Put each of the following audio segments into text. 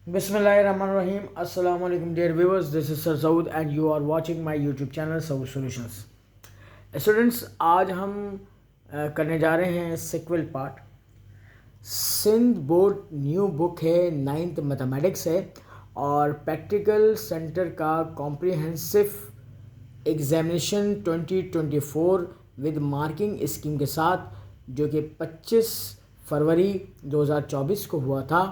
Bismillahirrahmanirrahim. Assalamu alaikum dear viewers. This is Sir Saud and you are watching my YouTube channel Saud Solutions. Students आज हम करने जा रहे हैं sequel part. Sindh board new book है, 9th mathematics है और प्रैक्टिकल सेंटर का comprehensive examination 2024 with marking scheme के साथ जो कि 25 फरवरी 2024 को हुआ था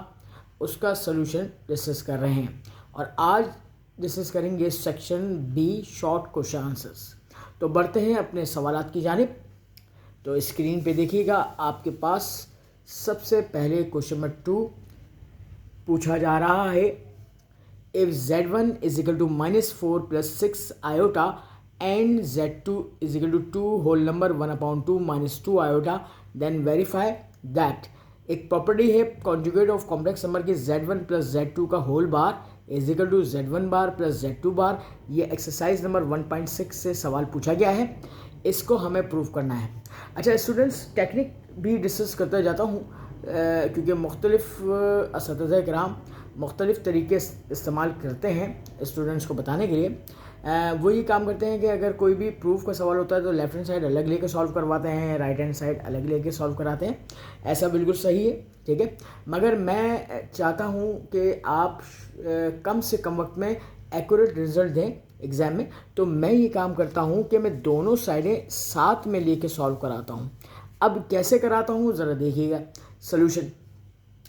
उसका सलूशन डिस्कस कर रहे हैं। और आज डिस्कस करेंगे section B short question answers. तो बढ़ते हैं अपने सवालात की जानिब। तो स्क्रीन पे देखिएगा, आपके पास सबसे पहले क्वेश्चन नंबर 2 पूछा जा रहा है। If z1 is equal to -4 + 6 iota and z2 is equal to 2 whole number 1/2 -2 iota then verify that. एक प्रॉपर्टी है कॉन्जुगेट ऑफ कॉम्प्लेक्स नंबर की z1 + z2 का whole bar is equal to z1 bar + z2 bar. ये exercise number 1.6 से सवाल पूछा गया है, इसको हमें प्रूव करना है। अच्छा स्टूडेंट्स, टेक्निक भी डिस्कस करता जाता हूँ क्योंकि मुख्तलिफ असतिज़ा कराम मुख्तलिफ तरीके इस्तेमाल करते हैं स्टूडेंट्स को बताने के लिए। वो ये काम करते हैं कि अगर कोई भी प्रूफ का सवाल होता है तो लेफ़्ट हैंड साइड अलग लेके सॉल्व करवाते हैं, राइट हैंड साइड अलग लेके सॉल्व कराते हैं। ऐसा बिल्कुल सही है, ठीक है। मगर मैं चाहता हूँ कि आप कम से कम वक्त में एक्यूरेट रिजल्ट दें एग्ज़ाम में। तो मैं ये काम करता हूँ कि मैं दोनों साइडें साथ में लेके सॉल्व कराता हूँ। अब कैसे कराता हूँ ज़रा देखिएगा सॉल्यूशन।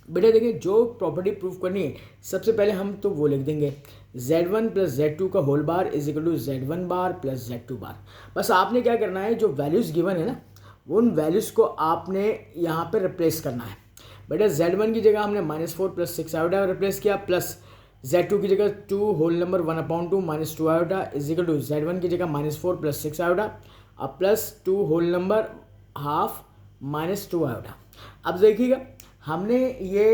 बेटा देखिए, जो प्रॉपर्टी प्रूफ करनी है सबसे पहले हम तो वो लिख देंगे z1 + z2 का whole bar is equal to z1 bar + z2 bar. बस आपने क्या करना है, जो वैल्यूज़ गिवन है ना उन वैल्यूज़ को आपने यहाँ पे रिप्लेस करना है। बेटा z1 की जगह हमने -4 + 6 आयोटा रिप्लेस किया, प्लस z2 की जगह 2 whole number 1/2 -2 iota is equal to z1 की जगह -4 + 6 आयोटा और plus 2 whole number half -2 iota. अब देखिएगा, हमने ये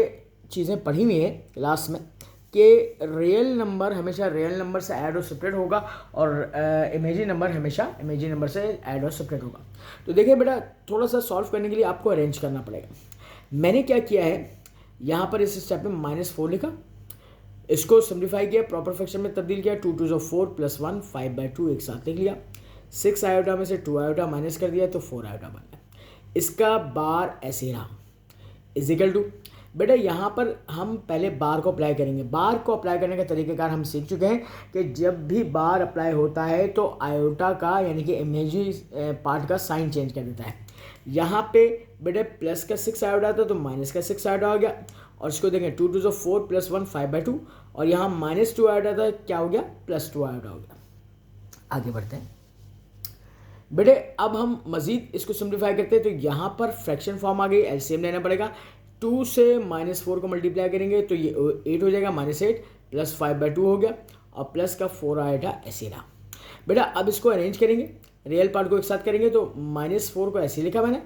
चीज़ें पढ़ी हुई हैं क्लास में कि रियल नंबर हमेशा रियल नंबर से ऐड और सेपरेट होगा और इमेजिन नंबर हमेशा इमेजिन नंबर से ऐड और सेपरेट होगा। तो देखिए बेटा, थोड़ा सा सॉल्व करने के लिए आपको अरेंज करना पड़ेगा। मैंने क्या किया है, यहाँ पर इस स्टेप में -4 लिखा, इसको सिम्प्लीफाई किया, प्रॉपर फ्रैक्शन में तब्दील किया, 2 2 4 + 1 5/2 एक साथ लिख लिया। 6 आयोटा में से 2 आयोटा माइनस कर दिया तो 4 आयोटा बन गया। इसका बार ऐसे रहा इज इक्वल टू। बेटा यहाँ पर हम पहले बार को अप्लाई करेंगे। बार को अप्लाई करने का तरीक़ाकार हम सीख चुके हैं कि जब भी बार अप्लाई होता है तो आयोटा का यानी कि इमेजिनरी पार्ट का साइन चेंज कर देता है। यहाँ पे बेटा प्लस का 6 आयोटा था तो माइनस का 6 आयोटा हो गया और इसको देखें 2 2 4 + 1 5/2 और यहाँ -2 आयोटा था, क्या हो गया +2 आयोटा हो गया। आगे बढ़ते हैं बेटे, अब हम मज़ीद इसको सिंप्लीफाई करते हैं तो यहाँ पर फ्रैक्शन फॉर्म आ गई, एलसीएम लेना पड़ेगा। 2 से -4 को मल्टीप्लाई करेंगे तो ये 8 हो जाएगा, -8 + 5/2 हो गया और प्लस का 4 आएगा ऐसे रहा। बेटा अब इसको अरेंज करेंगे, रियल पार्ट को एक साथ करेंगे तो -4 को ऐसे लिखा मैंने,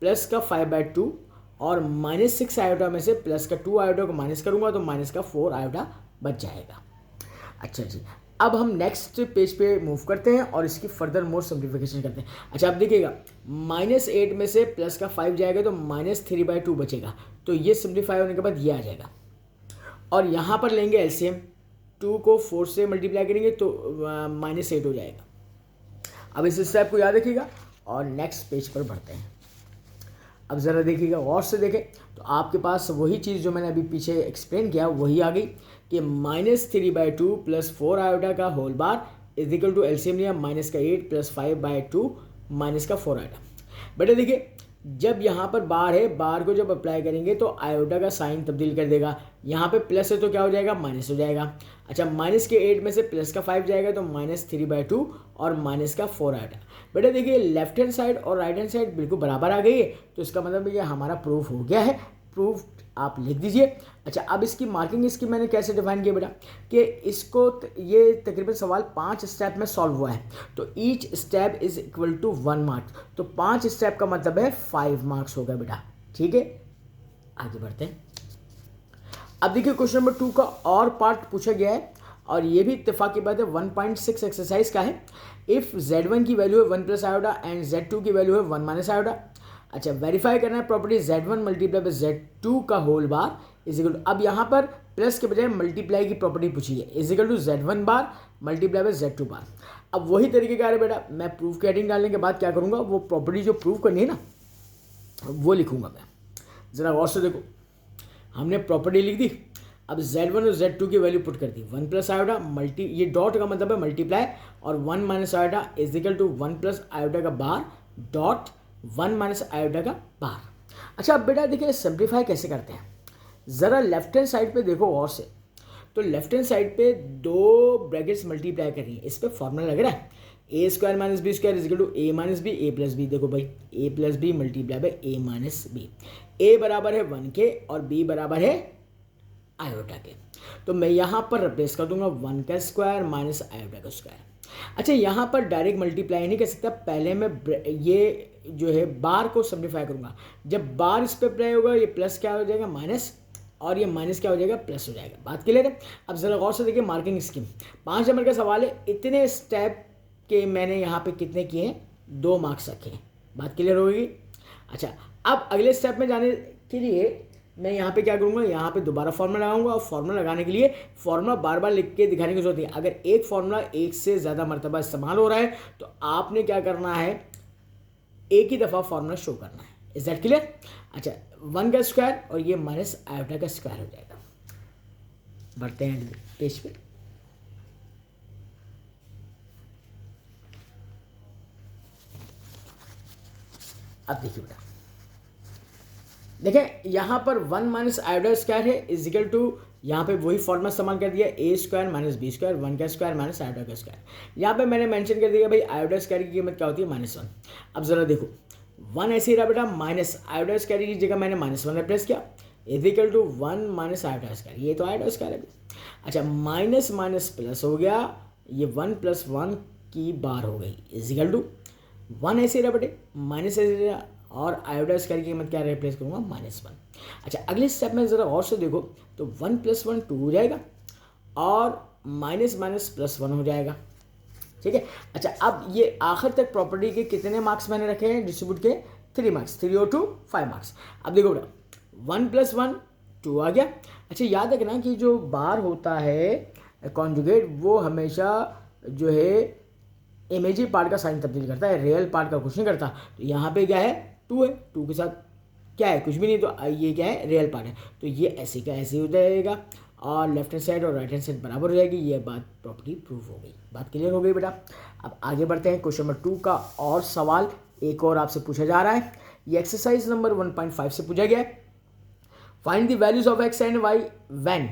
प्लस का 5/2 और -6 आयोटा में से प्लस का 2 आयोटा को माइनस करूँगा तो माइनस का 4 आयोटा बच जाएगा। अच्छा जी, अब हम नेक्स्ट पेज पे मूव करते हैं और इसकी फर्दर मोर सिंप्लीफिकेशन करते हैं। अच्छा अब देखिएगा, -8 में से प्लस का 5 जाएगा तो -3/2 बचेगा, तो ये सिंप्लीफाई होने के बाद ये आ जाएगा। और यहाँ पर लेंगे एलसीएम, 2 को 4 से मल्टीप्लाई करेंगे तो -8 हो जाएगा। अब इस स्टेप को याद रखिएगा और नेक्स्ट पेज पर बढ़ते हैं। अब ज़रा देखिएगा, गौर से देखें तो आपके पास वही चीज़ जो मैंने अभी पीछे एक्सप्लेन किया वही आ गई कि -3/2 + 4 आयोटा का whole bar is equal to LCM लिया -8 + 5/2 -4 आयोटा। बेटा देखिए, जब यहाँ पर बार है, बार को जब अप्लाई करेंगे तो आयोटा का साइन तब्दील कर देगा। यहाँ पे प्लस है तो क्या हो जाएगा, माइनस हो जाएगा। अच्छा -8 में से प्लस का 5 जाएगा तो -3/2 और -4 आयोटा। बेटा देखिए, लेफ्ट हैंड साइड और राइट हैंड साइड बिल्कुल बराबर आ गई है, तो इसका मतलब ये हमारा प्रूफ हो गया है। प्रूफ आप लिख दीजिए। अच्छा अब इसकी मार्किंग इसकी मैंने कैसे डिफाइन किया बेटा कि इसको ये तकरीबन सवाल 5 स्टेप में सॉल्व हुआ है, तो each step is equal to 1 mark, तो 5 स्टेप का मतलब है 5 मार्क्स होगा बेटा, ठीक है। आगे बढ़ते हैं। अब देखिए क्वेश्चन नंबर 2 का और पार्ट पूछा गया है और ये भी इत्तेफाक की बात है 1.6 एक्सरसाइज का है। इफ़ z1 की वैल्यू है 1 + आयोटा एंड z2 की वैल्यू है 1 - आयोटा। अच्छा वेरीफाई करना है प्रॉपर्टी z1 × z2 का होल बार इजिकल टू, अब यहाँ पर प्लस के बजाय मल्टीप्लाई की प्रॉपर्टी पूछी है, is equal to Z1 bar multiply by Z2 bar. अब वही तरीके का है बेटा, मैं प्रूफ के हेडिंग डालने के बाद क्या करूँगा, वो प्रॉपर्टी जो प्रूव करनी है ना वो लिखूँगा मैं। ज़रा गौर से देखो, हमने प्रॉपर्टी लिख दी, अब Z1 और Z2 की वैल्यू पुट कर दी, 1 प्लस आयोटा मल्टी, ये डॉट का मतलब है मल्टीप्लाई, और 1 minus iota is equal to 1 plus iota का बार डॉट 1 माइनस आयोटा का बार। अच्छा अब बेटा देखिए सिंप्लीफाई कैसे करते हैं, ज़रा लेफ्ट हैंड साइड पे देखो और से, तो लेफ्ट हैंड साइड पे दो ब्रैकेट्स मल्टीप्लाई कर रही है, इस पर फॉर्मूला लग रहा है A square minus B square is equal to A minus B A plus B. देखो भाई A plus B multiply by A minus B, A बराबर है 1 के और बी बराबर है आयोटा के, तो मैं यहाँ पर रिप्लेस कर दूंगा 1 का स्क्वायर माइनस आयोटा का स्क्वायर। अच्छा यहाँ पर डायरेक्ट मल्टीप्लाई नहीं कर सकता, पहले मैं ये जो है बार को सिंप्लीफाई करूँगा, जब बार इस पर अप्लाई होगा ये प्लस क्या हो जाएगा माइनस, और ये माइनस क्या हो जाएगा प्लस हो जाएगा। बात क्लियर है। अब जरा गौर से देखिए मार्किंग स्कीम, 5 नंबर का सवाल है, इतने स्टेप के मैंने यहाँ पे कितने किए हैं, 2 मार्क्स रखे हैं। बात क्लियर होगी। अच्छा अब अगले स्टेप में जाने के लिए मैं यहाँ पे क्या करूँगा, यहाँ पे दोबारा फार्मूला लगाऊंगा, और फार्मूला लगाने के लिए फार्मूला बार बार लिख के दिखाने की जरूरत नहीं है। अगर एक फार्मूला एक से ज़्यादा मरतबा इस्तेमाल हो रहा है तो आपने क्या करना है, एक ही दफ़ा फार्मूला शो करना है। Is that clear. अच्छा 1 का स्क्वायर और ये माइनस आयोटा का स्क्वायर हो जाएगा। बढ़ते हैं पेज पे, अब देखिए बेटा, देखें यहाँ पर 1 माइनस आयोटा स्क्वायर है इजिकल टू, यहाँ पे वही फॉर्मूला इस्तेमाल कर दिया ए स्क्वायर माइनस बी स्क्वायर, 1 का स्क्वायर माइनस आयोटा का स्क्वायर। यहाँ पे मैंने मेंशन कर दिया भाई आयोटा स्क्वायर की कीमत क्या होती है -1। अब जरा देखो 1 ऐसे ही रहा बेटा, माइनस आयोटा स्क्वायर की जगह मैंने -1 रिप्लेस किया, is equal to 1 minus iota square, ये तो आयोटा स्क्वायर है। अच्छा माइनस माइनस प्लस हो गया, ये 1 प्लस 1 की बार हो गई, इजिकल टू 1 ऐसे ही रहा बेटे, माइनस ऐसे रहा, और आयोटा स्क्वायर की कीमत क्या रिप्लेस करूँगा -1। अच्छा अगले स्टेप में ज़रा और से देखो, तो 1 प्लस 1 2 हो जाएगा, और माइनस माइनस प्लस 1 हो जाएगा। ठीक है। अच्छा अब ये आखिर तक प्रॉपर्टी के कितने मार्क्स मैंने रखे हैं डिस्ट्रीब्यूट के, 3 मार्क्स, 3 और 2 5 मार्क्स। अब देखो बेटा 1 प्लस 1 2 आ गया। अच्छा याद रखना कि जो बार होता है कॉन्जुगेट वो हमेशा जो है इमेजिनरी पार्ट का साइन तब्दील करता है, रियल पार्ट का कुछ नहीं करता। तो यहाँ पे क्या है 2 है, 2 के साथ क्या है कुछ भी नहीं, तो ये क्या है रियल पार्ट है, तो ये ऐसे का ऐसे हो जाएगा, और लेफ्ट हैंड साइड और राइट हैंड साइड बराबर हो जाएगी। ये बात प्रॉपर्टी प्रूफ हो गई। बात क्लियर हो गई बेटा। अब आगे बढ़ते हैं, क्वेश्चन नंबर 2 का और सवाल एक और आपसे पूछा जा रहा है। ये एक्सरसाइज नंबर 1.5 से पूछा गया है। Find the values of x and y when,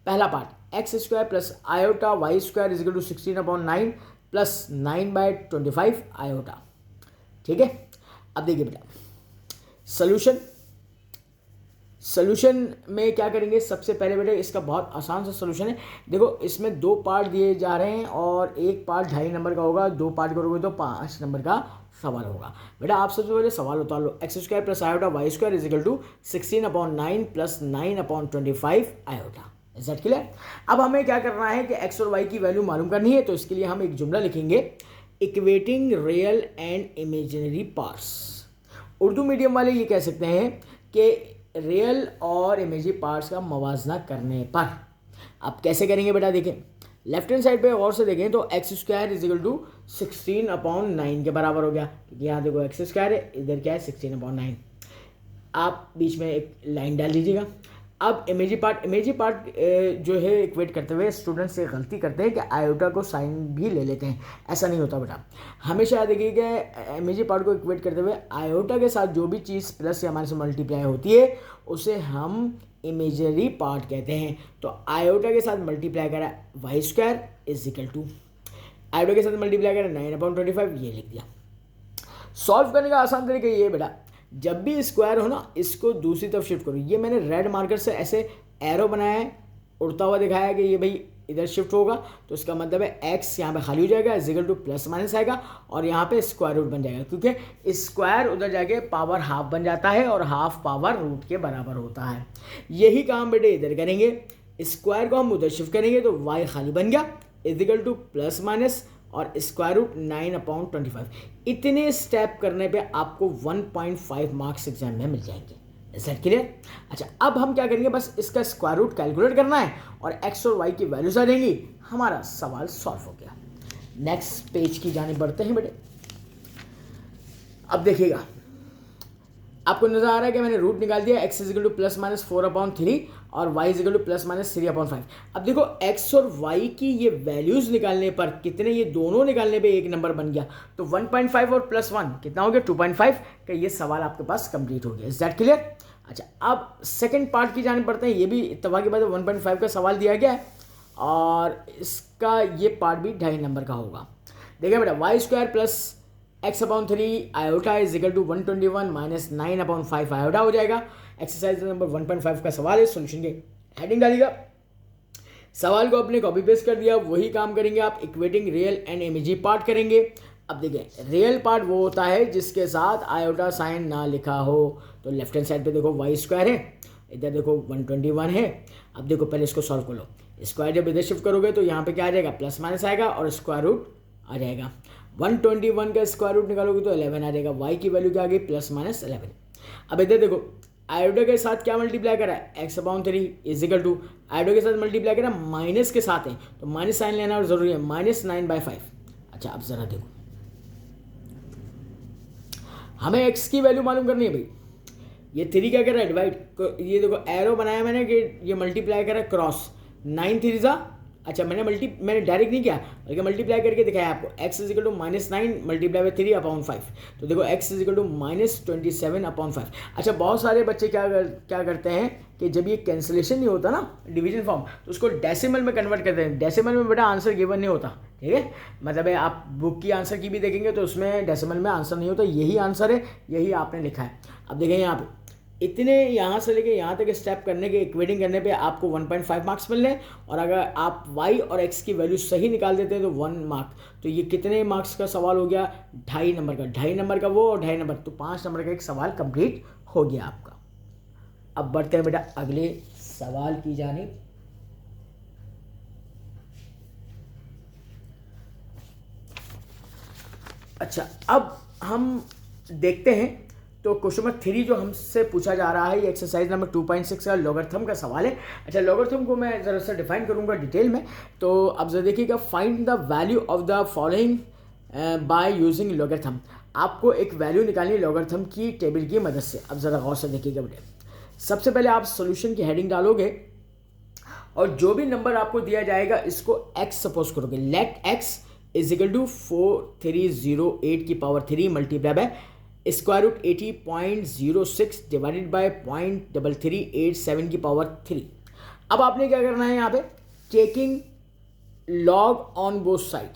पहला part x square plus iota y square is equal to 16/9 प्लस 9/25 आयोटा। ठीक है। अब देखिए बेटा सोल्यूशन में क्या करेंगे, सबसे पहले बेटे इसका बहुत आसान सा सोल्यूशन है। देखो इसमें 2 पार्ट दिए जा रहे हैं और एक पार्ट 2.5 नंबर का होगा, 2 पार्ट करोगे तो 5 नंबर का सवाल होगा। बेटा आप सबसे पहले सवाल उतार लो, x square plus iota y square is equal to 16/9 प्लस 9/25 आयोटा। Is that clear. अब हमें क्या करना है कि एक्स और वाई की वैल्यू मालूम करनी है, तो इसके लिए हम एक जुमला लिखेंगे, equating real and imaginary parts. Urdu medium वाले ये कह सकते हैं कि रियल और इमेजिनरी पार्ट्स का मवाजना करने पर। अब कैसे करेंगे बेटा, देखें लेफ्ट हैंड साइड पे और से देखें तो X square is equal to 16/9 के बराबर हो गया, क्योंकि यहाँ देखो एक्स स्क्वायर है, इधर क्या है 16/9। आप बीच में एक लाइन डाल दीजिएगा। अब इमेजिनरी पार्ट जो है इक्वेट करते हुए स्टूडेंट्स से गलती करते हैं कि आयोटा को साइन भी ले लेते हैं, ऐसा नहीं होता बेटा। हमेशा याद रखिए कि इमेजिनरी पार्ट को इक्वेट करते हुए आयोटा के साथ जो भी चीज़ प्लस या माइनस मल्टीप्लाई होती है उसे हम इमेजिनरी पार्ट कहते हैं। तो आयोटा के साथ मल्टीप्लाई करा Y square is equal to, iota के साथ मल्टीप्लाई करा 9/25, ये लिख दिया। सॉल्व करने का आसान तरीका ये बेटा, जब भी स्क्वायर हो ना इसको दूसरी तरफ शिफ्ट करो। ये मैंने रेड मार्कर से ऐसे एरो बनाया है, उड़ता हुआ दिखाया कि ये भाई इधर शिफ्ट होगा, तो इसका मतलब है एक्स यहाँ पे खाली हो जाएगा, is equal to plus minus आएगा, और यहाँ पे स्क्वायर रूट बन जाएगा, क्योंकि स्क्वायर उधर जाके पावर हाफ बन जाता है और हाफ पावर रूट के बराबर होता है। यही काम बेटे इधर करेंगे, स्क्वायर को हम उधर शिफ्ट करेंगे तो वाई खाली बन गया, is equal to plus minus और स्क्वायर रूट 9/25। इतने स्टेप करने पे आपको 1.5 मार्क्स एग्जाम में मिल जाएंगे। Set clear. अच्छा, अब हम क्या करेंगे, बस इसका स्क्वायर रूट कैलकुलेट करना है और एक्स और वाई की वैल्यूज आ जाएंगी, हमारा सवाल सॉल्व हो गया। नेक्स्ट पेज की जाने बढ़ते हैं बेटे। अब देखिएगा, आपको नजर आ रहा है कि मैंने रूट निकाल दिया, x is equal to plus minus 4/3 और y is equal to plus minus 3/5। अब देखो x और y की ये वैल्यूज निकालने पर कितने, ये दोनों निकालने पे एक नंबर बन गया, तो 1.5 और प्लस 1 कितना हो गया 2.5 का ये सवाल आपके पास कंप्लीट हो गया। Is that clear. अच्छा, अब सेकेंड पार्ट की जाने पड़ते हैं। ये भी इत्तेफाक की बात है 1.5 का सवाल दिया गया है और इसका ये पार्ट भी 2.5 नंबर का होगा। देखिए बेटा, Y square plus x/3 iota is equal to 121 minus 9/5 iota हो जाएगा। एक्सरसाइज नंबर 1.5 का सवाल है। सॉल्यूशन के हेडिंग डालिएगा, सवाल को अपने कॉपी पेस्ट कर दिया, वही काम करेंगे आप, इक्वेटिंग रियल एंड इमेजी पार्ट करेंगे। अब देखें, रियल पार्ट वो होता है जिसके साथ आयोटा साइन ना लिखा हो। तो लेफ्ट हैंड साइड पे देखो वाई स्क्वायर है, इधर देखो 121 है। अब देखो पहले इसको सॉल्व कर लो, स्क्वायर जब इधर शिफ्ट करोगे तो यहाँ पे क्या आ जाएगा, प्लस माइनस आएगा और स्क्वायर रूट आ जाएगा। 121 का स्क्वायर रूट निकालोगे तो 11 आ जाएगा। y की वैल्यू क्या आ गई, प्लस माइनस 11। अब इधर देखो, आयोडा के साथ क्या मल्टीप्लाई करा है, x/3 इज इक्वल टू, आयोडा के साथ मल्टीप्लाई करा माइनस के साथ है तो माइनस साइन लेना जरूरी है, -9/5। अच्छा, अब जरा देखो, हमें x की वैल्यू मालूम करनी है भाई। ये 3 क्या कर रहा है, डिवाइड, ये देखो एरो बनाया मैंने कि ये मल्टीप्लाई करा क्रॉस, 9 3 जा। अच्छा, मैंने डायरेक्ट नहीं किया बल्कि मल्टीप्लाई करके दिखाया आपको। x is equal to -9 multiply by 3/5। तो देखो x इज इक्वल टू -27/5। अच्छा, बहुत सारे बच्चे क्या करते हैं कि जब ये कैंसिलेशन नहीं होता ना डिवीजन फॉर्म, तो उसको डेसिमल में कन्वर्ट करते हैं। डेसिमल में बेटा आंसर गिवन नहीं होता, ठीक है। मतलब है, आप बुक की आंसर की भी देखेंगे तो उसमें डेसिमल में आंसर नहीं होता, यही आंसर है, यही आपने लिखा है। अब देखें यहाँ पे इतने यहाँ से लेके यहाँ तक स्टेप करने के इक्वेटिंग करने पे आपको 1.5 मार्क्स मिल रहे हैं और अगर आप y और x की वैल्यू सही निकाल देते हैं तो 1 मार्क। तो ये कितने मार्क्स का सवाल हो गया, 2.5 नंबर का। 2.5 नंबर का वो और 2.5 नंबर, तो 5 नंबर का एक सवाल कंप्लीट हो गया आपका। अब बढ़ते हैं बेटा अगले सवाल की जानिब। अच्छा, अब हम देखते हैं तो क्वेश्चन नंबर 3 जो हमसे पूछा जा रहा है, ये एक्सरसाइज नंबर 2.6 का लॉगरिथम का सवाल है। अच्छा, लॉगरिथम को मैं ज़रा सा डिफाइन करूंगा डिटेल में। तो अब जरा देखिएगा, find the value of the following by using logarithm. आपको एक वैल्यू निकालनी है लॉगरिथम की टेबल की मदद से। अब ज़रा गौर से देखिएगा बेटे, सबसे पहले आप सोल्यूशन की हेडिंग डालोगे और जो भी नंबर आपको दिया जाएगा इसको x सपोज करोगे। Let x is equal to 4308 की power 3 multiply by square root 80.06 divided by 0.3387 की पावर 3। अब आपने क्या करना है यहाँ पे, taking log on both side,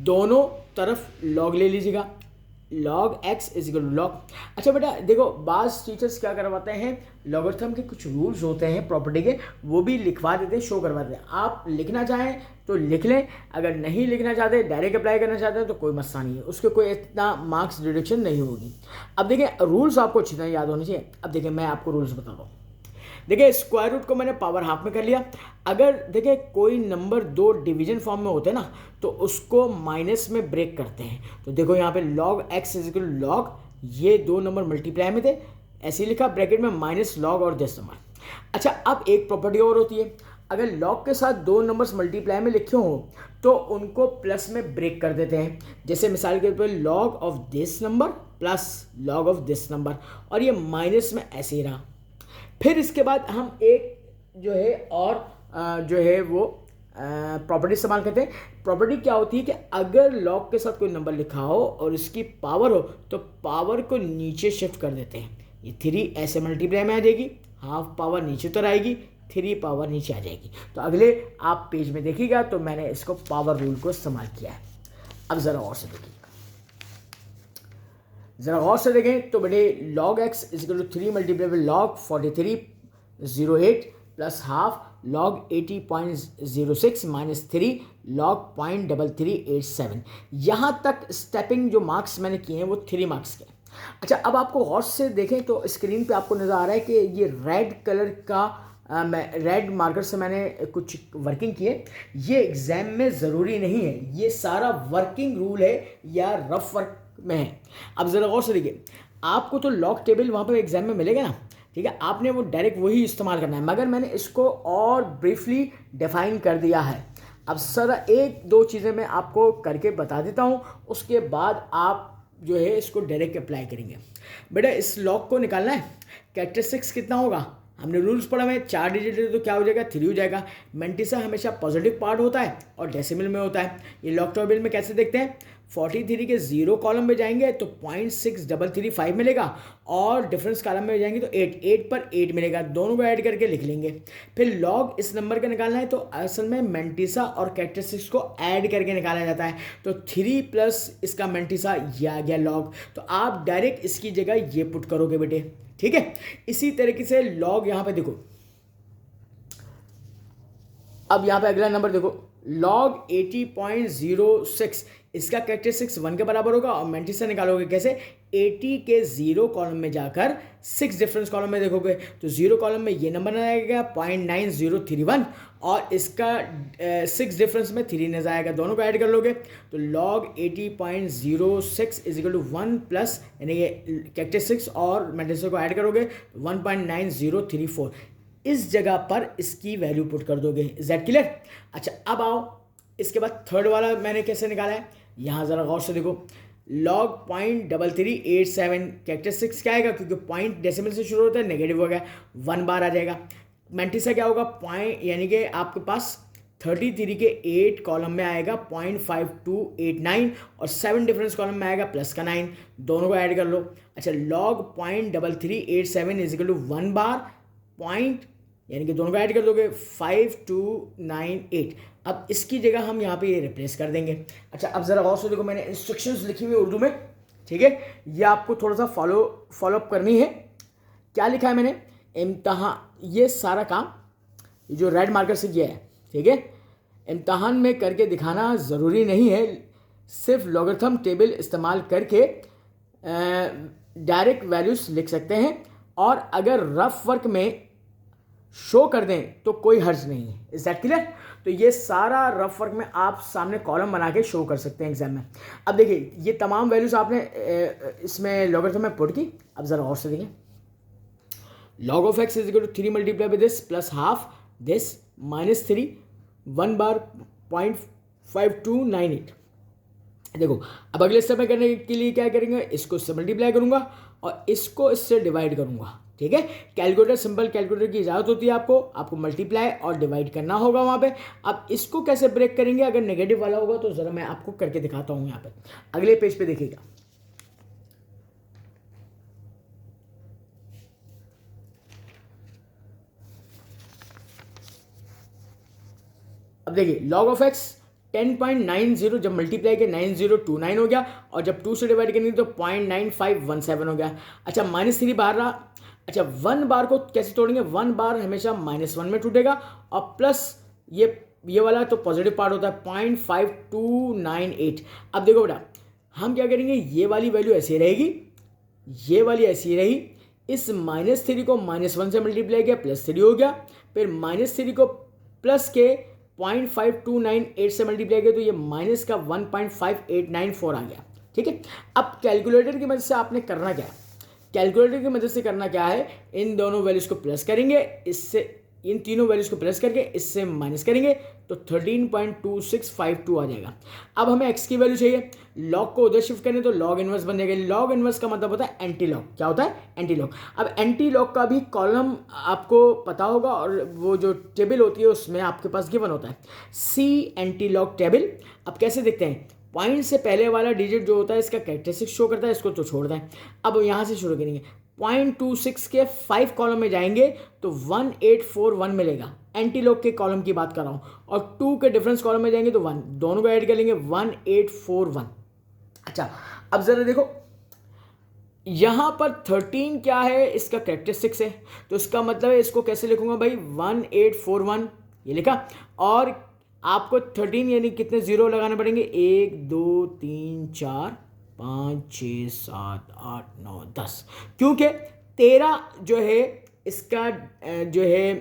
दोनों तरफ लॉग ले लीजिएगा। Log x is equal to log. अच्छा बेटा देखो, बाज़ टीचर्स क्या करवाते हैं, लॉगरिथम के कुछ रूल्स होते हैं प्रॉपर्टी के, वो भी लिखवा देते हैं, शो करवा देते हैं। आप लिखना चाहें तो लिख लें, अगर नहीं लिखना चाहते, डायरेक्ट अप्लाई करना चाहते हैं तो कोई मसला नहीं है, उसके कोई इतना मार्क्स डिडक्शन नहीं होगी। अब देखिए, रूल्स आपको अच्छी तरह याद होने चाहिए। अब देखिए, मैं आपको रूल्स बता रहा हूँ। देखिए, स्क्वायर रूट को मैंने पावर हाफ में कर लिया। अगर देखिए कोई नंबर 2 डिवीजन फॉर्म में होते हैं ना, तो उसको माइनस में ब्रेक करते हैं। तो देखो यहाँ पे log x is equal to log, ये 2 नंबर मल्टीप्लाई में थे, ऐसे ही लिखा ब्रैकेट में माइनस लॉग और दिस नंबर। अच्छा, अब एक प्रॉपर्टी और होती है, अगर लॉग के साथ 2 नंबर्स मल्टीप्लाई में लिखे हो तो उनको प्लस में ब्रेक कर देते हैं। जैसे मिसाल के तौर पर log of this number plus log of this number, और ये माइनस में ऐसे ही रहा। फिर इसके बाद हम एक जो है और जो है वो प्रॉपर्टी इस्तेमाल करते हैं। प्रॉपर्टी क्या होती है कि अगर लॉग के साथ कोई नंबर लिखा हो और इसकी पावर हो तो पावर को नीचे शिफ्ट कर देते हैं। ये 3 ऐसे मल्टीप्लाई में आ जाएगी, हाफ पावर नीचे उतर आएगी, 3 पावर नीचे आ जाएगी। तो अगले आप पेज में देखिएगा तो मैंने इसको पावर रूल को इस्तेमाल किया है। अब ज़रा और से देखिए, ज़रा गौर से देखें तो बेटे log x is equal to 3 multiply by log 4308 plus half log 80.06 minus 3 log 0.3387। यहाँ तक स्टेपिंग जो मार्क्स मैंने किए हैं वो 3 मार्क्स के। अच्छा, अब आपको गौर से देखें तो स्क्रीन पे आपको नज़र आ रहा है कि ये रेड कलर का रेड मार्कर से मैंने कुछ वर्किंग की है। ये एग्ज़ाम में ज़रूरी नहीं है, ये सारा वर्किंग रूल है या रफ वर्क में है। अब ज़रा गौर से देखिए, आपको तो लॉग टेबल वहाँ पर एग्जाम में मिलेगा ना, ठीक है, आपने वो डायरेक्ट वही इस्तेमाल करना है, मगर मैंने इसको और ब्रीफली डिफाइन कर दिया है। अब सर एक दो चीज़ें मैं आपको करके बता देता हूँ, उसके बाद आप जो है इसको डायरेक्ट अप्लाई करेंगे। बेटा इस लॉग को निकालना है, कैरेक्टरिस्टिक्स कितना होगा, हमने रूल्स पढ़ा हुआ है, 4 डिजिट है तो क्या हो जाएगा, 3 हो जाएगा। मेंटिसा हमेशा पॉजिटिव पार्ट होता है और डेसिमल में होता है। ये लॉग टेबल में कैसे देखते हैं, 43 के 0 कॉलम में जाएंगे तो 0.6335 मिलेगा, और डिफरेंस कॉलम में जाएंगे तो 8 पर 8 मिलेगा, दोनों को ऐड करके लिख लेंगे। फिर लॉग इस नंबर का निकालना है तो असल में मेंटिसा और कैरेक्टरिस्टिक्स को ऐड करके निकाला जाता है, तो 3 प्लस इसका मेंटिसा ये आ गया लॉग, तो आप डायरेक्ट इसकी जगह ये पुट करोगे बेटे, ठीक है। इसी तरीके से लॉग यहां पे देखो, अब यहां पे अगला नंबर देखो, लॉग 80.06 इसका कैरेक्टरिस्टिक्स 1 के बराबर होगा, और मेंटिसा निकालोगे कैसे, 80 के 0 कॉलम में जाकर 6 डिफरेंस कॉलम में देखोगे तो 0 कॉलम में ये नंबर नजर आएगा 0.9031, और इसका 6 डिफरेंस में 3 नजर आएगा, दोनों को ऐड कर लोगे तो log 80.06 is equal to 1 plus, यानी ये कैरेक्टरिस्टिक्स और मेंटिसा को ऐड करोगे 1.9034, इस जगह पर इसकी वैल्यू पुट कर दोगे। Is that clear? अच्छा अब आओ, इसके बाद थर्ड वाला मैंने कैसे निकाला है, यहाँ ज़रा गौर से देखो, लॉग 0.3387 कैरेक्टरिस्टिक्स क्या आएगा, क्योंकि पॉइंट डेसिमल से शुरू होता है, नेगेटिव हो गया, 1 बार आ जाएगा। मेंटिसा क्या होगा, पॉइंट यानी कि आपके पास 33 के 8 कॉलम में आएगा 0.5289, और 7 डिफरेंस कॉलम में आएगा प्लस का 9, दोनों को ऐड कर लो। अच्छा log 0.3387 is equal to 1 bar point, यानी कि दोनों को ऐड कर दोगे 5298, अब इसकी जगह हम यहाँ पे ये रिप्लेस कर देंगे। अच्छा अब ज़रा गौर से देखो, मैंने इंस्ट्रक्शंस लिखी हुई उर्दू में, ठीक है, ये आपको थोड़ा सा फॉलोअप करनी है। क्या लिखा है मैंने, इम्तहान, ये सारा काम ये जो रेड मार्कर से किया है, ठीक है, इम्तहान में करके दिखाना ज़रूरी नहीं है, सिर्फ लॉगरिथम टेबल इस्तेमाल करके डायरेक्ट वैल्यूज़ लिख सकते हैं, और अगर रफ वर्क में शो कर दें तो कोई हर्ज नहीं है। Is that clear? तो ये सारा रफ वर्क में आप सामने कॉलम बना के शो कर सकते हैं एग्जाम में। अब देखिए ये तमाम वैल्यूज आपने इसमें लॉगरिथम में पुट की, अब जरा और से देखिए, log of x is equal to 3 multiplied by this plus half this minus 3 1 बार 0.5298। देखो अब अगले स्टेप में करने के लिए क्या करेंगे, इसको इससे मल्टीप्लाई करूंगा और इसको इससे डिवाइड करूंगा, ठीक है। कैलकुलेटर, सिंपल कैलकुलेटर की इजाजत होती है आपको मल्टीप्लाई और डिवाइड करना होगा वहां पे। अब इसको कैसे ब्रेक करेंगे, अगर नेगेटिव वाला होगा तो जरा मैं आपको करके दिखाता हूं। यहाँ पे अगले पेज पे देखिएगा, अब देखिए log ऑफ x 10.90 जब मल्टीप्लाई के 9029 हो गया, और जब 2 से डिवाइड करेंगे तो 0.9517 हो गया। अच्छा -3 बाहर रहा। अच्छा 1 बार को कैसे तोड़ेंगे, 1 बार हमेशा -1 में टूटेगा, और प्लस ये वाला तो पॉजिटिव पार्ट होता है 0.5298। अब देखो बेटा हम क्या करेंगे, ये वाली वैल्यू ऐसी रहेगी, ये वाली ऐसी रही, इस -3 को -1 से मल्टीप्लाई किया +3 हो गया, फिर -3 को प्लस के 0.5298 से मल्टीप्लाई किया तो ये माइनस का 1.5894 आ गया, ठीक है। अब कैलकुलेटर की मदद से आपने करना क्या है, कैलकुलेटर की मदद से करना क्या है, इन दोनों वैल्यूज को प्लस करेंगे, इससे इन तीनों वैल्यूज को प्लस करके इससे माइनस करेंगे तो 13.2652 आ जाएगा। अब हमें x की वैल्यू चाहिए, लॉग को उधर शिफ्ट करें तो लॉग इनवर्स बन जाएगा। लॉग इनवर्स का मतलब होता है एंटी लॉग। क्या होता है, एंटी लॉग। अब एंटी लॉग का भी कॉलम आपको पता होगा, और वो जो टेबल होती है उसमें आपके पास गिवन होता है सी एंटी लॉग टेबल। अब कैसे देखते हैं, पॉइंट से पहले वाला डिजिट जो होता है इसका कैरेक्टरिस्टिक शो करता है, इसको तो छोड़ दें। अब यहाँ से शुरू करेंगे, 0.26 के 5 कॉलम में जाएंगे तो 1841 मिलेगा, एंटी लॉग के कॉलम की बात कर रहा हूँ, और 2 के डिफरेंस कॉलम में जाएंगे तो 1, दोनों को ऐड कर लेंगे 1841। अच्छा अब जरा देखो यहाँ पर 13 क्या है, इसका कैरेक्टरिस्टिक्स है, तो इसका मतलब है इसको कैसे लिखूंगा भाई, 1841 ये लिखा, और आपको 13 यानी कितने जीरो लगाने पड़ेंगे, 1 2 3 4 5 6 7 8 9 10, क्योंकि 13 जो है इसका जो है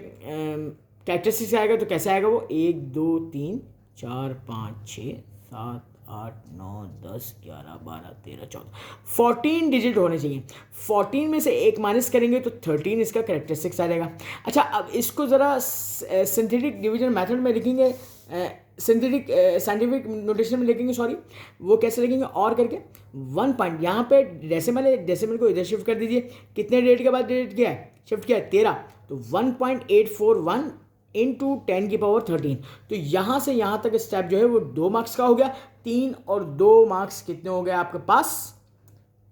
कैरेक्टरिस्टिक्स आएगा, तो कैसे आएगा वो 1 2 3 4 5 6 7 8 9 10 11 12 13 14 14 डिजिट होने चाहिए। 14 में से एक माइनस करेंगे तो 13 इसका करेक्टरिस्टिक्स आ जाएगा। अच्छा, अब इसको ज़रा सिंथेटिक डिवीजन मेथड में लिखेंगे, सिंथेटिक साइंटिफिक नोटेशन में लिखेंगे, सॉरी, वो कैसे लिखेंगे, और करके 1 पॉइंट यहाँ पे डेसिमल को इधर शिफ्ट कर दीजिए। कितने डिजिट के बाद डिजिट किया है, शिफ्ट किया है, 13, तो 1.841 इंटू 10 की पावर 13। तो यहाँ से यहाँ तक स्टेप जो है वो 2 मार्क्स का हो गया। 3 और 2 मार्क्स कितने हो गए आपके पास,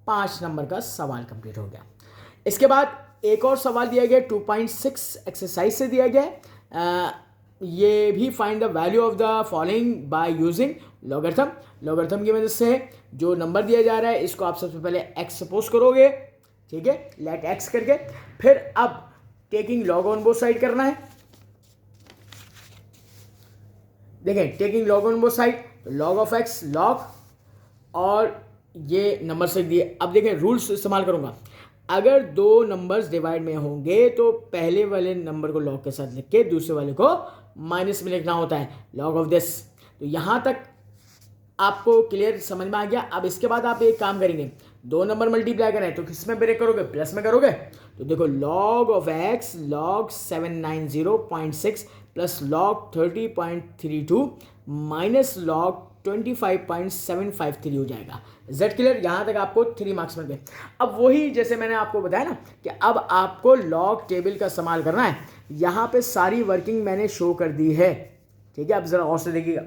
5 नंबर का सवाल कंप्लीट हो गया। इसके बाद एक और सवाल दिया गया 2.6 एक्सरसाइज से दिया गया है। ये भी find the value of the following by using logarithm. Logarithm की मदद से जो नंबर दिया जा रहा है इसको आप सबसे पहले x सपोज करोगे, ठीक है, लेट x करके, फिर अब taking log on both side करना है। देखें, taking log on both side, log of x log, और ये नंबर से दिए। अब देखें, रूल्स इस्तेमाल करूंगा। अगर दो नंबर्स डिवाइड में होंगे तो पहले वाले नंबर को लॉग के साथ लिख के दूसरे वाले को माइनस में लिखना होता है, लॉग ऑफ दिस। तो यहाँ तक आपको क्लियर समझ में आ गया। अब इसके बाद आप एक काम करेंगे, दो नंबर मल्टीप्लाई करें तो किस में ब्रेक करोगे, प्लस में करोगे। तो देखो, log of x log 790.6 plus log 30.32 minus log 25.753 हो जाएगा। जेड क्लियर, यहाँ तक आपको 3 मार्क्स मिल गए। अब वही जैसे मैंने आपको बताया ना कि अब आपको लॉग टेबल का इस्तेमाल करना है। यहाँ पे सारी वर्किंग मैंने शो कर दी है, ठीक है। अब जरा और से देखिएगा,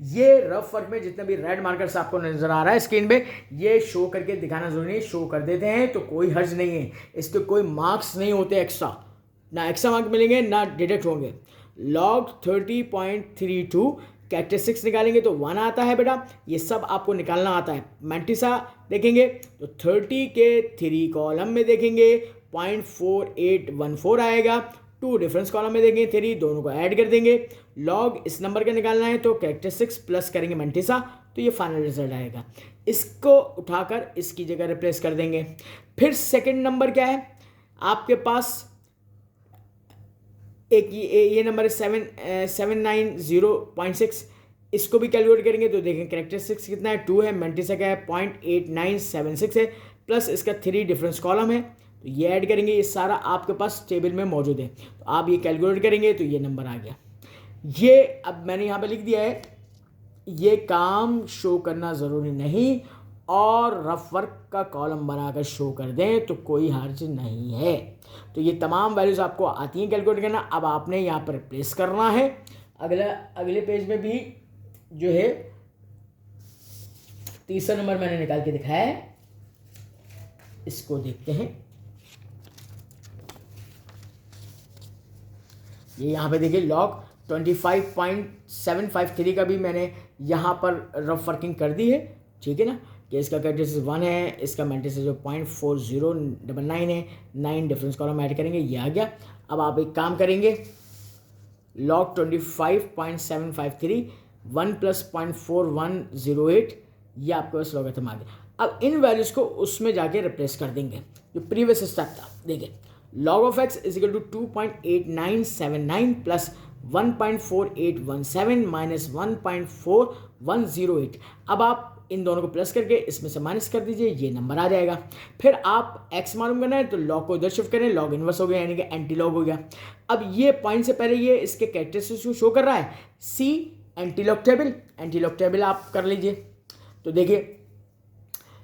ये रफ वर्क में जितने भी रेड मार्कर्स आपको नजर आ रहा है स्क्रीन पे, ये शो करके दिखाना जरूरी नहीं, शो कर देते हैं तो कोई हर्ज नहीं है, इसके कोई मार्क्स नहीं होते एक्स्ट्रा, ना एक्स्ट्रा मार्क मिलेंगे ना डिडक्ट होंगे। लॉग 30.32 कैरेक्टरिस्टिक्स निकालेंगे तो 1 आता है बेटा, ये सब आपको निकालना आता है। मैंटिसा देखेंगे तो 30 के 3 कॉलम में देखेंगे 0.4814 आएगा, 2 डिफरेंस कॉलम में देंगे 3, दोनों को ऐड कर देंगे। लॉग इस नंबर का निकालना है तो कैरेक्टरिस्टिक्स प्लस करेंगे मैंटिसा, तो ये फाइनल रिजल्ट आएगा। इसको उठाकर इसकी जगह रिप्लेस कर देंगे। फिर सेकंड नंबर क्या है आपके पास, एक ये नंबर है 790.6, इसको भी कैलकुलेट करेंगे तो देखें कैरेक्टरिस्टिक्स कितना है, 2 है, मैंटिसा क्या है 0.8976 है, प्लस इसका 3 डिफरेंस कॉलम है, तो ये ऐड करेंगे। ये सारा आपके पास टेबल में मौजूद है, तो आप ये कैलकुलेट करेंगे तो ये नंबर आ गया। ये अब मैंने यहाँ पे लिख दिया है, ये काम शो करना ज़रूरी नहीं, और रफ वर्क का कॉलम बनाकर शो कर दें तो कोई हर्ज नहीं है। तो ये तमाम वैल्यूज आपको आती हैं कैलकुलेट करना। अब आपने यहाँ पर रिप्लेस करना है। अगले पेज में भी जो है तीसरा नंबर मैंने निकाल के दिखाया है, इसको देखते हैं। ये यहाँ पे देखिए लॉग 25.753 का भी मैंने यहाँ पर रफ वर्किंग कर दी है, ठीक है ना, कि इसका कैरेक्टरिस्टिक्स 1 है, इसका मैंटिसा जो 0.4099 है, 9 डिफरेंस कॉलम ऐड करेंगे, ये आ गया। अब आप एक काम करेंगे, लॉग 25.753 1 प्लस 0.4108, ये आपके पास लॉगरिथम आ गया। अब इन वैल्यूज को उसमें जाके रिप्लेस कर देंगे जो प्रीवियस स्टेप था। देखिए, log of x is equal to 2.8979 plus 1.4817 minus 1.4108। अब आप इन दोनों को प्लस करके इसमें से माइनस कर दीजिए, ये नंबर आ जाएगा। फिर आप x मालूम करना है तो log को इधर शिफ्ट करें, log इनवर्स हो गया यानी कि एंटी लॉग हो गया। अब ये पॉइंट से पहले ये इसके कैरेक्टरिस्टिक्स को शो कर रहा है, c एंटी लॉग टेबल आप कर लीजिए। तो देखिए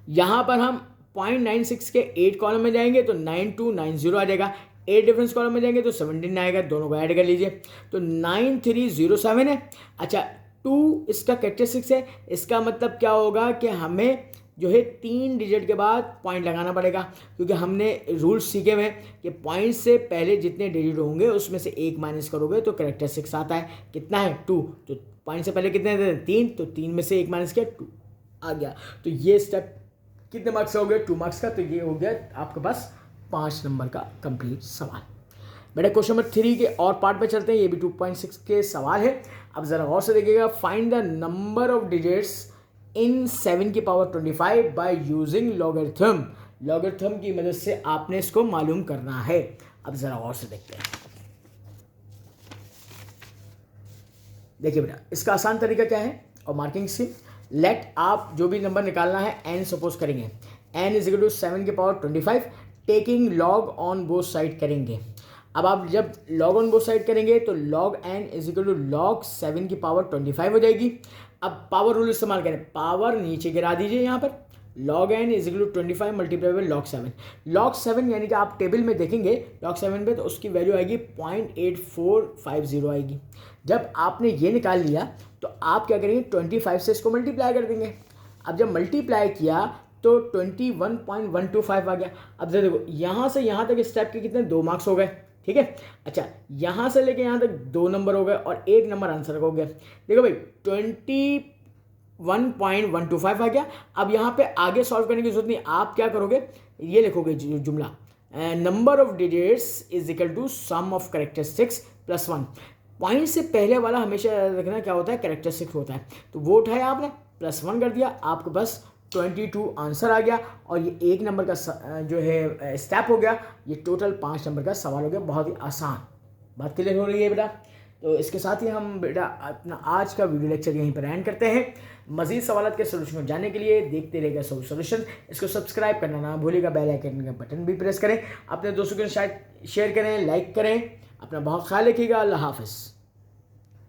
यहाँ पर हम 0.96 के 8 कॉलम में जाएंगे तो 9290 आ जाएगा, 8 डिफरेंस कॉलम में जाएंगे तो 17 आएगा, दोनों को ऐड कर लीजिए तो 9307 है। अच्छा, 2 इसका कैरेक्टरिस्टिक्स है, इसका मतलब क्या होगा कि हमें जो है 3 डिजिट के बाद पॉइंट लगाना पड़ेगा, क्योंकि हमने रूल्स सीखे हुए हैं कि पॉइंट से पहले जितने डिजिट होंगे उसमें से 1 माइनस करोगे तो कैरेक्टरिस्टिक्स आता है, कितना है 2, तो पॉइंट से पहले कितने थे 3, तो 3 में से 1 माइनस किया 2 आ गया। तो ये स्टेप कितने मार्क्स का हो गया, 2 मार्क्स का, तो ये हो गया आपके पास 5 नंबर का कंप्लीट सवाल। बेटा क्वेश्चन नंबर 3 के और पार्ट पे चलते हैं, ये भी 2.6 के सवाल है। अब जरा गौर से देखिएगा, find the number of digits in 7 की power 25 by using logarithm. Logarithm की मदद से आपने इसको मालूम करना है। अब जरा गौर से देखते हैं। देखिए बेटा, इसका आसान तरीका क्या है और मार्किंग से लेट आप जो भी नंबर निकालना है n सपोज करेंगे, n इज इक्वल टू 7 की power 25, taking log on both side करेंगे। अब आप जब लॉग ऑन बोथ साइड करेंगे तो log n is equal to log 7 की पावर 25 हो जाएगी। अब पावर रूल इस्तेमाल करें, पावर नीचे गिरा दीजिए यहाँ पर, log n is equal to 25 multiply by log 7। log 7 यानी कि आप टेबल में देखेंगे log 7 पे तो उसकी वैल्यू आएगी 0.8450 आएगी। जब आपने ये निकाल लिया तो आप क्या करेंगे, 25 से इसको मल्टीप्लाई कर देंगे। अब जब मल्टीप्लाई किया तो 21.125 आ गया। अब देखो यहाँ से यहाँ तक स्टेप के कितने 2 मार्क्स हो गए, ठीक है। अच्छा, यहाँ से लेके यहाँ तक 2 नंबर हो गए और 1 नंबर आंसर हो गया। देखो भाई 21.125 आ गया। अब यहाँ पे आगे सॉल्व करने की जरूरत नहीं, आप क्या करोगे, ये लिखोगे जुमला, number of digits is equal to sum of characteristics plus 1। Point से पहले वाला हमेशा याद रखना क्या होता है, कैरेक्टरिस्टिक्स होता है। तो वो उठाया आपने, प्लस 1 कर दिया, आपके पास 22 आंसर आ गया। और ये 1 नंबर का जो है स्टेप हो गया, ये टोटल 5 नंबर का सवाल हो गया। बहुत ही आसान, बात क्लियर हो रही है बेटा। तो इसके साथ ही हम बेटा अपना आज का वीडियो लेक्चर यहीं पर एंड करते हैं। मजीद सवाल के सोल्यूशन को जानने के लिए देखते रहेगा सोल्यूशन। इसको सब्सक्राइब करना ना भूलिएगा, बेल आइकन का बटन भी प्रेस करें, अपने दोस्तों के साथ शेयर करें, लाइक करें। अपना बहुत ख्याल रखिएगा। अल्लाह हाफिज़।